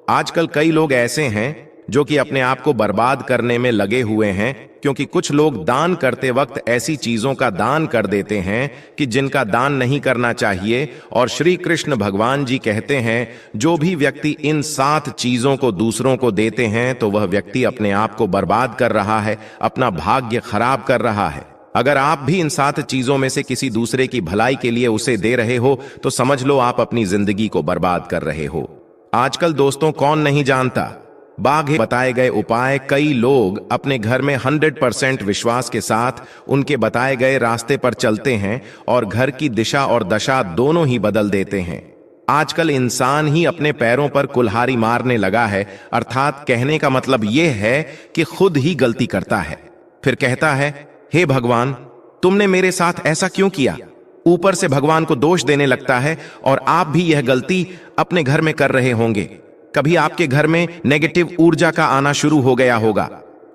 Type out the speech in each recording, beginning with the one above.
आजकल कई लोग ऐसे हैं जो कि अपने आप को बर्बाद करने में लगे हुए हैं, क्योंकि कुछ लोग दान करते वक्त ऐसी चीजों का दान कर देते हैं कि जिनका दान नहीं करना चाहिए। और श्री कृष्ण भगवान जी कहते हैं, जो भी व्यक्ति इन 7 चीजों को दूसरों को देते हैं तो वह व्यक्ति अपने आप को बर्बाद कर रहा है, अपना भाग्य खराब कर रहा है। अगर आप भी इन 7 चीजों में से किसी दूसरे की भलाई के लिए उसे दे रहे हो तो समझ लो आप अपनी जिंदगी को बर्बाद कर रहे हो। आजकल दोस्तों कौन नहीं जानता, बाघ बताए गए उपाय कई लोग अपने घर में 100% विश्वास के साथ उनके बताए गए रास्ते पर चलते हैं और घर की दिशा और दशा दोनों ही बदल देते हैं। आजकल इंसान ही अपने पैरों पर कुल्हाड़ी मारने लगा है, अर्थात कहने का मतलब यह है कि खुद ही गलती करता है, फिर कहता है, हे भगवान तुमने मेरे साथ ऐसा क्यों किया। ऊपर से भगवान को दोष देने लगता है। और आप भी यह गलती अपने घर में कर रहे होंगे। कभी आपके घर में नेगेटिव ऊर्जा का आना शुरू हो गया होगा,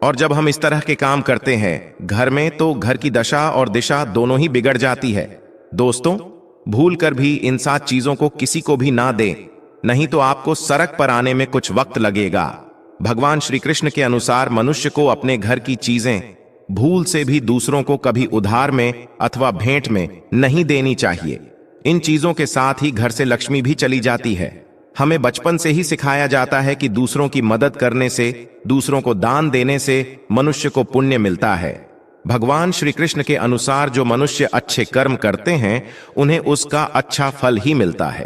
और जब हम इस तरह के काम करते हैं घर में तो घर की दशा और दिशा दोनों ही बिगड़ जाती है। दोस्तों भूल कर भी इन 7 चीजों को किसी को भी ना दें, नहीं तो आपको सड़क पर आने में कुछ वक्त लगेगा। भगवान श्री कृष्ण के अनुसार मनुष्य को अपने घर की चीजें भूल से भी दूसरों को कभी उधार में अथवा भेंट में नहीं देनी चाहिए। इन चीजों के साथ ही घर से लक्ष्मी भी चली जाती है। हमें बचपन से ही सिखाया जाता है कि दूसरों की मदद करने से, दूसरों को दान देने से मनुष्य को पुण्य मिलता है। भगवान श्री कृष्ण के अनुसार जो मनुष्य अच्छे कर्म करते हैं उन्हें उसका अच्छा फल ही मिलता है।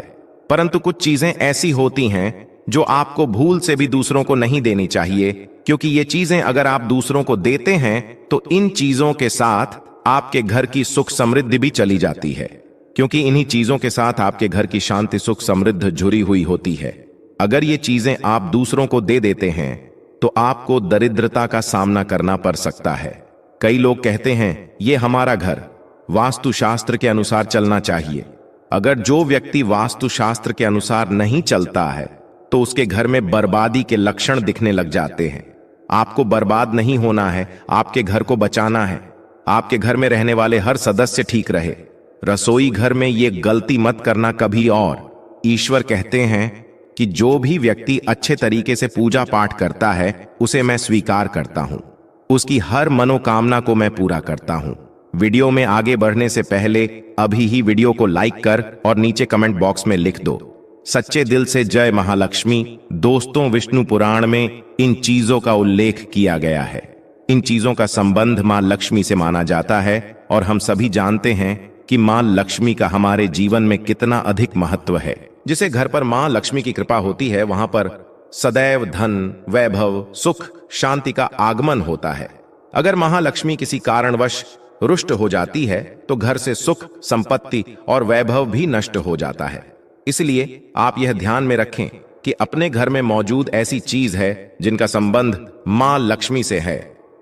परंतु कुछ चीजें ऐसी होती हैं जो आपको भूल से भी दूसरों को नहीं देनी चाहिए, क्योंकि ये चीजें अगर आप दूसरों को देते हैं तो इन चीजों के साथ आपके घर की सुख समृद्धि भी चली जाती है, क्योंकि इन्हीं चीजों के साथ आपके घर की शांति सुख समृद्ध जुड़ी हुई होती है। अगर ये चीजें आप दूसरों को दे देते हैं तो आपको दरिद्रता का सामना करना पड़ सकता है। कई लोग कहते हैं ये हमारा घर वास्तुशास्त्र के अनुसार चलना चाहिए। अगर जो व्यक्ति वास्तुशास्त्र के अनुसार नहीं चलता है तो उसके घर में बर्बादी के लक्षण दिखने लग जाते हैं। आपको बर्बाद नहीं होना है, आपके घर को बचाना है। आपके घर में रहने वाले हर सदस्य ठीक रहे। रसोई घर में ये गलती मत करना कभी। और ईश्वर कहते हैं कि जो भी व्यक्ति अच्छे तरीके से पूजा पाठ करता है उसे मैं स्वीकार करता हूं, उसकी हर मनोकामना को मैं पूरा करता हूं। वीडियो में आगे बढ़ने से पहले अभी ही वीडियो को लाइक कर और नीचे कमेंट बॉक्स में लिख दो सच्चे दिल से जय महालक्ष्मी। दोस्तों विष्णु पुराण में इन चीजों का उल्लेख किया गया है। इन चीजों का संबंध मां लक्ष्मी से माना जाता है और हम सभी जानते हैं कि मां लक्ष्मी का हमारे जीवन में कितना अधिक महत्व है। जिसे घर पर मां लक्ष्मी की कृपा होती है वहां पर सदैव धन, वैभव, सुख, शांति का आगमन होता है। अगर महालक्ष्मी किसी कारणवश रुष्ट हो जाती है तो घर से सुख, संपत्ति और वैभव भी नष्ट हो जाता है। इसलिए आप यह ध्यान में रखें कि अपने घर में मौजूद ऐसी चीज है जिनका संबंध मां लक्ष्मी से है।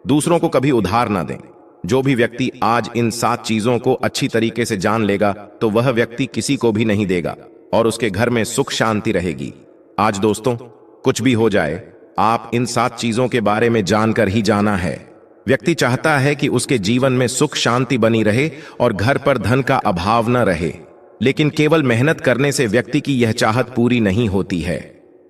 दूसरों को कभी उधार ना दें। जो भी व्यक्ति आज इन 7 चीजों को अच्छी तरीके से जान लेगा तो वह व्यक्ति किसी को भी नहीं देगा और उसके घर में सुख शांति रहेगी। आज दोस्तों कुछ भी हो जाए, आप इन 7 चीजों के बारे में जानकर ही जाना है। व्यक्ति चाहता है कि उसके जीवन में सुख शांति बनी रहे और घर पर धन का अभाव न रहे, लेकिन केवल मेहनत करने से व्यक्ति की यह चाहत पूरी नहीं होती है।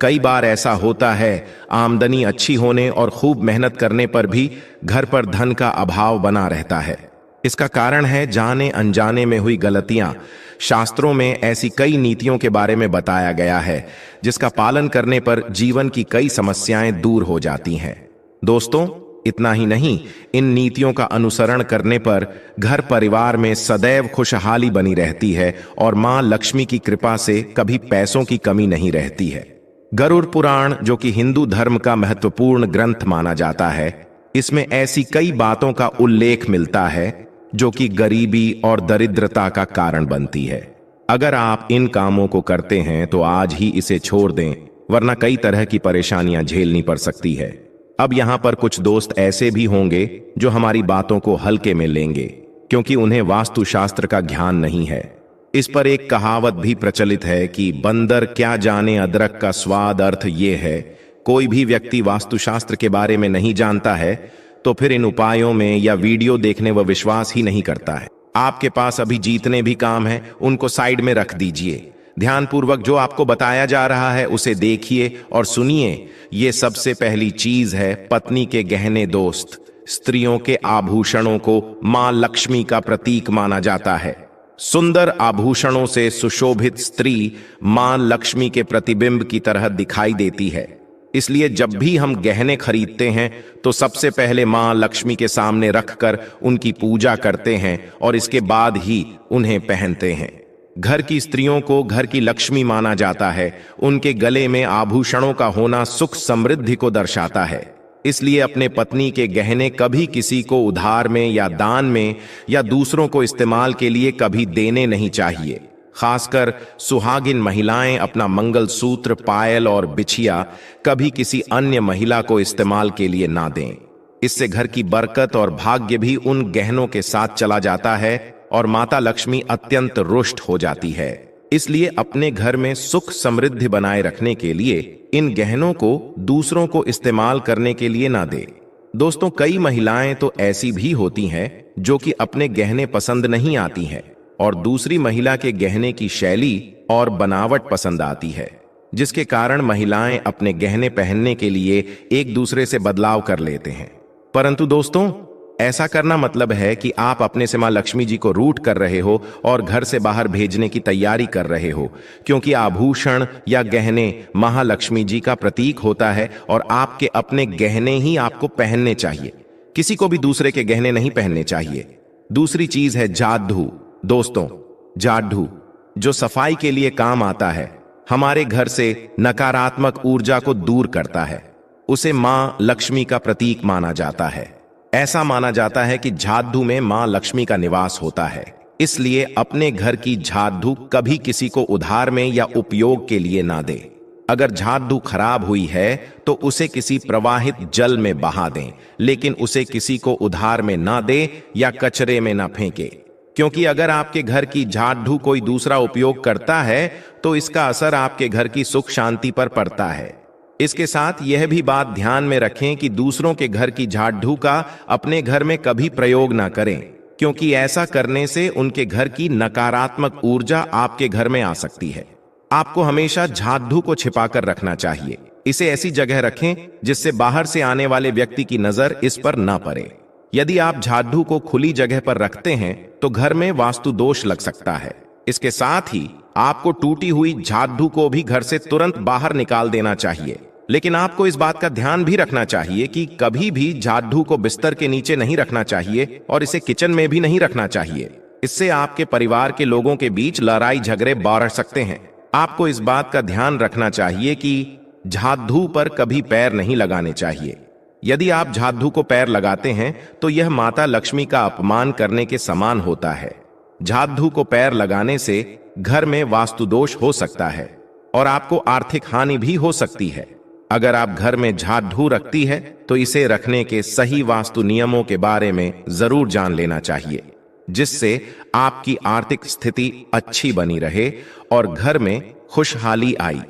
कई बार ऐसा होता है, आमदनी अच्छी होने और खूब मेहनत करने पर भी घर पर धन का अभाव बना रहता है। इसका कारण है जाने अनजाने में हुई गलतियां। शास्त्रों में ऐसी कई नीतियों के बारे में बताया गया है जिसका पालन करने पर जीवन की कई समस्याएं दूर हो जाती हैं। दोस्तों इतना ही नहीं, इन नीतियों का अनुसरण करने पर घर परिवार में सदैव खुशहाली बनी रहती है और मां लक्ष्मी की कृपा से कभी पैसों की कमी नहीं रहती है। गरुड़ पुराण, जो कि हिंदू धर्म का महत्वपूर्ण ग्रंथ माना जाता है, इसमें ऐसी कई बातों का उल्लेख मिलता है जो कि गरीबी और दरिद्रता का कारण बनती है। अगर आप इन कामों को करते हैं तो आज ही इसे छोड़ दें, वरना कई तरह की परेशानियां झेलनी पड़ सकती है। अब यहां पर कुछ दोस्त ऐसे भी होंगे जो हमारी बातों को हल्के में लेंगे, क्योंकि उन्हें वास्तुशास्त्र का ज्ञान नहीं है। इस पर एक कहावत भी प्रचलित है कि बंदर क्या जाने अदरक का स्वाद। अर्थ ये है, कोई भी व्यक्ति वास्तुशास्त्र के बारे में नहीं जानता है तो फिर इन उपायों में या वीडियो देखने व विश्वास ही नहीं करता है। आपके पास अभी जितने भी काम हैं उनको साइड में रख दीजिए। ध्यानपूर्वक जो आपको बताया जा रहा है उसे देखिए और सुनिए। ये सबसे पहली चीज है पत्नी के गहने। दोस्त, स्त्रियों के आभूषणों को मां लक्ष्मी का प्रतीक माना जाता है। सुंदर आभूषणों से सुशोभित स्त्री मां लक्ष्मी के प्रतिबिंब की तरह दिखाई देती है। इसलिए जब भी हम गहने खरीदते हैं तो सबसे पहले मां लक्ष्मी के सामने रखकर उनकी पूजा करते हैं और इसके बाद ही उन्हें पहनते हैं। घर की स्त्रियों को घर की लक्ष्मी माना जाता है। उनके गले में आभूषणों का होना सुख समृद्धि को दर्शाता है। इसलिए अपने पत्नी के गहने कभी किसी को उधार में या दान में या दूसरों को इस्तेमाल के लिए कभी देने नहीं चाहिए। खासकर सुहागिन महिलाएं अपना मंगलसूत्र, पायल और बिछिया कभी किसी अन्य महिला को इस्तेमाल के लिए ना दें। इससे घर की बरकत और भाग्य भी उन गहनों के साथ चला जाता है और माता लक्ष्मी अत्यंत रुष्ट हो जाती है। इसलिए अपने घर में सुख समृद्धि बनाए रखने के लिए इन गहनों को दूसरों को इस्तेमाल करने के लिए ना दें। दोस्तों, कई महिलाएं तो ऐसी भी होती हैं जो कि अपने गहने पसंद नहीं आती हैं और दूसरी महिला के गहने की शैली और बनावट पसंद आती है, जिसके कारण महिलाएं अपने गहने पहनने के लिए एक दूसरे से बदलाव कर लेते हैं। परंतु दोस्तों, ऐसा करना मतलब है कि आप अपने से मां लक्ष्मी जी को रूठ कर रहे हो और घर से बाहर भेजने की तैयारी कर रहे हो, क्योंकि आभूषण या गहने महालक्ष्मी जी का प्रतीक होता है और आपके अपने गहने ही आपको पहनने चाहिए। किसी को भी दूसरे के गहने नहीं पहनने चाहिए। दूसरी चीज है जादू। दोस्तों, जादू जो सफाई के लिए काम आता है, हमारे घर से नकारात्मक ऊर्जा को दूर करता है, उसे मां लक्ष्मी का प्रतीक माना जाता है। ऐसा माना जाता है कि झाड़ू में मां लक्ष्मी का निवास होता है। इसलिए अपने घर की झाड़ू कभी किसी को उधार में या उपयोग के लिए ना दे। अगर झाड़ू खराब हुई है तो उसे किसी प्रवाहित जल में बहा दें, लेकिन उसे किसी को उधार में ना दे या कचरे में ना फेंके, क्योंकि अगर आपके घर की झाड़ू कोई दूसरा उपयोग करता है तो इसका असर आपके घर की सुख शांति पर पड़ता है। इसके साथ यह भी बात ध्यान में रखें कि दूसरों के घर की झाड़ू का अपने घर में कभी प्रयोग ना करें, क्योंकि ऐसा करने से उनके घर की नकारात्मक ऊर्जा आपके घर में आ सकती है। आपको हमेशा झाड़ू को छिपाकर रखना चाहिए। इसे ऐसी जगह रखें जिससे बाहर से आने वाले व्यक्ति की नजर इस पर ना पड़े। यदि आप झाड़ू को खुली जगह पर रखते हैं तो घर में वास्तु दोष लग सकता है। इसके साथ ही आपको टूटी हुई झाड़ू को भी घर से तुरंत बाहर निकाल देना चाहिए। लेकिन आपको इस बात का ध्यान भी रखना चाहिए कि कभी भी झाड़ू को बिस्तर के नीचे नहीं रखना चाहिए और इसे किचन में भी नहीं रखना चाहिए। इससे आपके परिवार के लोगों के बीच लड़ाई झगड़े बढ़ सकते हैं। आपको इस बात का ध्यान रखना चाहिए कि झाड़ू पर कभी पैर नहीं लगाने चाहिए। यदि आप झाड़ू को पैर लगाते हैं तो यह माता लक्ष्मी का अपमान करने के समान होता है। झाड़ू को पैर लगाने से घर में वास्तु दोष हो सकता है और आपको आर्थिक हानि भी हो सकती है। अगर आप घर में झाड़ू रखती है तो इसे रखने के सही वास्तु नियमों के बारे में जरूर जान लेना चाहिए, जिससे आपकी आर्थिक स्थिति अच्छी बनी रहे और घर में खुशहाली आई।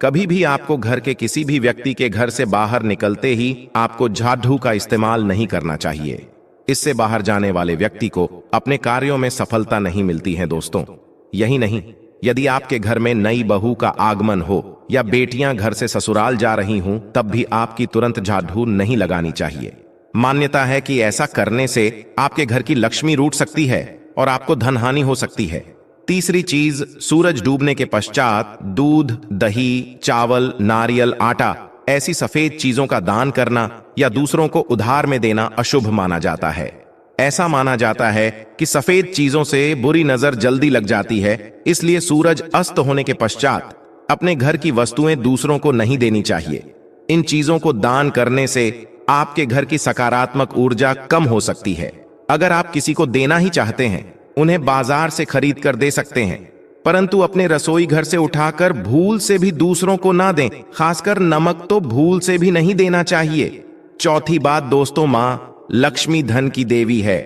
कभी भी आपको घर के किसी भी व्यक्ति के घर से बाहर निकलते ही आपको झाड़ू का इस्तेमाल नहीं करना चाहिए। इससे बाहर जाने वाले व्यक्ति को अपने कार्यों में सफलता नहीं मिलती है। दोस्तों, यही नहीं, यदि आपके घर में नई बहू का आगमन हो या बेटियां घर से ससुराल जा रही हूं, तब भी आपकी तुरंत झाड़ू नहीं लगानी चाहिए। मान्यता है कि ऐसा करने से आपके घर की लक्ष्मी रूठ सकती है और आपको धन हानि हो सकती है। तीसरी चीज, सूरज डूबने के पश्चात दूध, दही, चावल, नारियल, आटा ऐसी सफेद चीजों का दान करना या दूसरों को उधार में देना अशुभ माना जाता है। ऐसा माना जाता है कि सफेद चीजों से बुरी नजर जल्दी लग जाती है। इसलिए सूरज अस्त होने के पश्चात अपने घर की वस्तुएं दूसरों को नहीं देनी चाहिए। इन चीजों को दान करने से आपके घर की सकारात्मक ऊर्जा कम हो सकती है। अगर आप किसी को देना ही चाहते हैं, उन्हें बाजार से खरीद कर दे सकते हैं, परंतु अपने रसोई घर से उठाकर भूल से भी दूसरों को ना दें। खासकर नमक तो भूल से भी नहीं देना चाहिए। चौथी बात दोस्तों, मां लक्ष्मी धन की देवी है।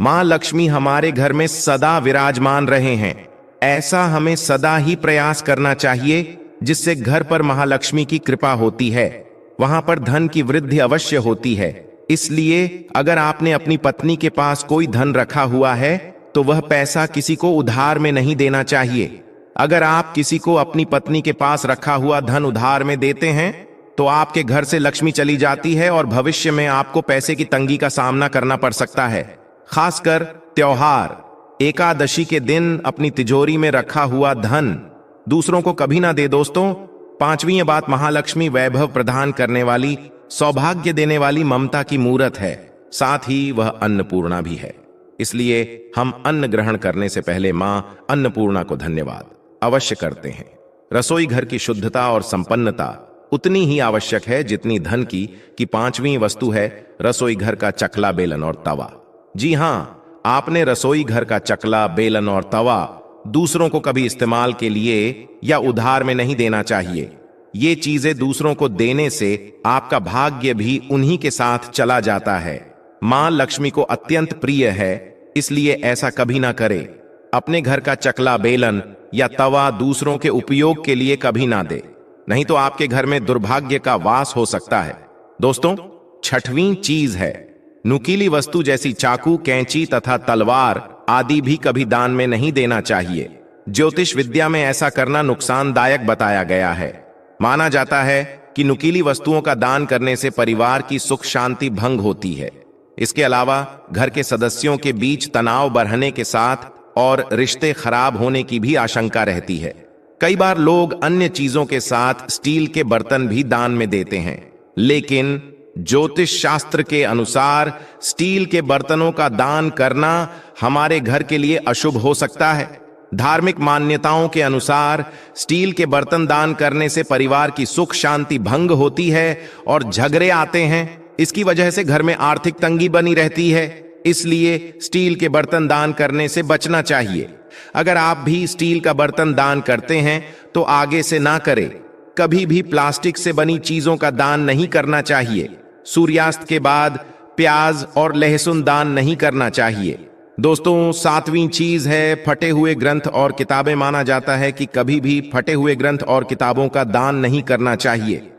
मां लक्ष्मी हमारे घर में सदा विराजमान रहे हैं। ऐसा हमें सदा ही प्रयास करना चाहिए, जिससे घर पर महालक्ष्मी की कृपा होती है, वहां पर धन की वृद्धि अवश्य होती है। इसलिए अगर आपने अपनी पत्नी के पास कोई धन रखा हुआ है तो वह पैसा किसी को उधार में नहीं देना चाहिए। अगर आप किसी को अपनी पत्नी के पास रखा हुआ धन उधार में देते हैं तो आपके घर से लक्ष्मी चली जाती है और भविष्य में आपको पैसे की तंगी का सामना करना पड़ सकता है। खासकर त्योहार एकादशी के दिन अपनी तिजोरी में रखा हुआ धन दूसरों को कभी ना दे दोस्तों। पांचवी बात, महालक्ष्मी वैभव प्रदान करने वाली, सौभाग्य देने वाली ममता की मूरत है, साथ ही वह अन्नपूर्णा भी है। इसलिए हम अन्न ग्रहण करने से पहले मां अन्नपूर्णा को धन्यवाद अवश्य करते हैं। रसोई घर की शुद्धता और संपन्नता उतनी ही आवश्यक है जितनी धन की पांचवी वस्तु है रसोई घर का चकला, बेलन और तवा। जी हां, आपने रसोई घर का चकला, बेलन और तवा दूसरों को कभी इस्तेमाल के लिए या उधार में नहीं देना चाहिए। ये चीजें दूसरों को देने से आपका भाग्य भी उन्हीं के साथ चला जाता है। मां लक्ष्मी को अत्यंत प्रिय है, इसलिए ऐसा कभी ना करें। अपने घर का चकला, बेलन या तवा दूसरों के उपयोग के लिए कभी ना दे, नहीं तो आपके घर में दुर्भाग्य का वास हो सकता है। दोस्तों, छठवीं चीज है नुकीली वस्तु जैसी चाकू, कैंची तथा तलवार आदि भी कभी दान में नहीं देना चाहिए। ज्योतिष विद्या में ऐसा करना नुकसानदायक बताया गया है। माना जाता है कि नुकीली वस्तुओं का दान करने से परिवार की सुख शांति भंग होती है। इसके अलावा घर के सदस्यों के बीच तनाव बढ़ने के साथ और रिश्ते खराब होने की भी आशंका रहती है। कई बार लोग अन्य चीजों के साथ स्टील के बर्तन भी दान में देते हैं, लेकिन ज्योतिष शास्त्र के अनुसार स्टील के बर्तनों का दान करना हमारे घर के लिए अशुभ हो सकता है। धार्मिक मान्यताओं के अनुसार स्टील के बर्तन दान करने से परिवार की सुख शांति भंग होती है और झगड़े आते हैं। इसकी वजह से घर में आर्थिक तंगी बनी रहती है, इसलिए स्टील के बर्तन दान करने से बचना चाहिए। अगर आप भी स्टील का बर्तन दान करते हैं तो आगे से ना करें। कभी भी प्लास्टिक से बनी चीजों का दान नहीं करना चाहिए। सूर्यास्त के बाद प्याज और लहसुन दान नहीं करना चाहिए। दोस्तों, सातवीं चीज है फटे हुए ग्रंथ और किताबें। माना जाता है कि कभी भी फटे हुए ग्रंथ और किताबों का दान नहीं करना चाहिए।